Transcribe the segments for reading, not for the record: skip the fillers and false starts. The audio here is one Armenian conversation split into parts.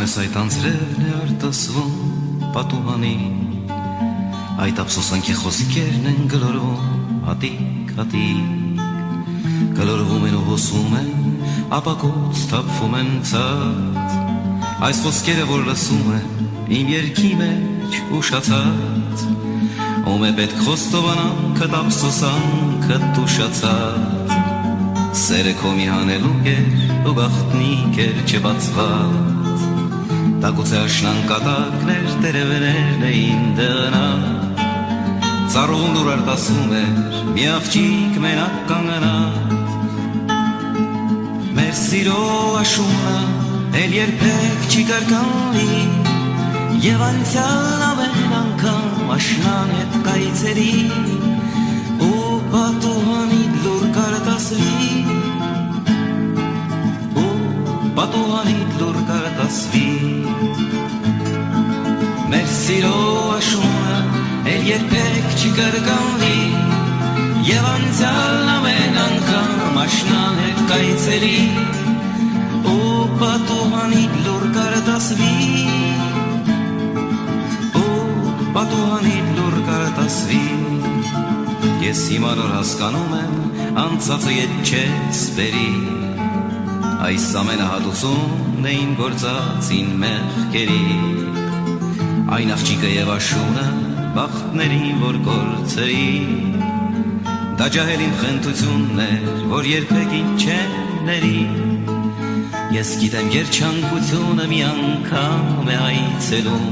ես այդ անձրևն է արտասվում պատուհանին, այդ ափսոսանքի խոսքերն են գլորվում հատիկ, հատիկ, գլորվում են ու հոսում են, ապակոց թափվում են ցած, այս խոսքերը որ լսում են իմ երգի մեջ ուշացած, ում է պետք խոստովանանքդ ափսոսանքդ ուշացած, սերը քո մի հանելուկ էր ու գաղտնիք էր չբացված, տակուցե աշնան կատակներ տերևներն էին դղնած, ծառում դուր արտասում էր մի աղջիկ մենակ կանգնած, մեր սիրո աշունը էլ երբեք չի կրկնվի, և անցյալ ամեն անգամ աշնան հետ կայցերի ու պատուհանի լուր կարտասվի, ու պատուհանի լուր կարտասվի, մեր սիրո աշունը էլ երբեք չի կրկնվի, և անցյալ ամեն անգամ աշնան հետ կայցերի ու պատուհանի լուր կարտասվի, պատուհանի լուր կարտասվի, ես հիմա նոր հասկանում եմ անցածը ետ չես բերի, այս ամենը հատուցումն էին գործածին մեղքերի, այն աղջիկը և աշունը բախտներին որ կործերի, դա ջահելին խնդությունն էր, որ երբեք ինձ չեն ների, ես գիտեմ երջանկությունը մի անգամ է այցելում,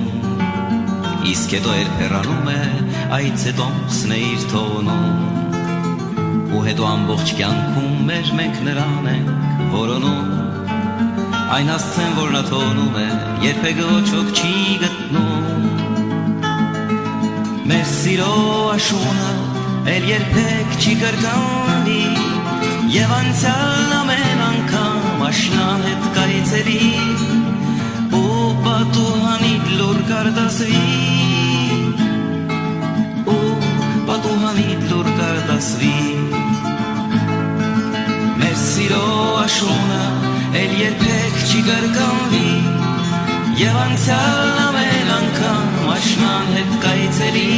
իսկ հետո էր հեռանում է, այդ հետոմսն է իր թողնում, ու հետո ամբողջ կյանքում մեր մենք նրան ենք որոնում, այն հասցեն որ նա թողնում է, երբեք ոչոք չի գտնում, մեր սիրո աշունը էլ երբեք չի կրկնվի, և անցյալ ամեն անգամ աշնան հետ կայցերի, ու պատուհանի լուր կարտասվի, պատուհանի լուր կարտասվի, մեր սիրո աշունը էլ երբեք չի կրկնվի, և անցյալ ամեն անգամ աշնան հետ կայցերի,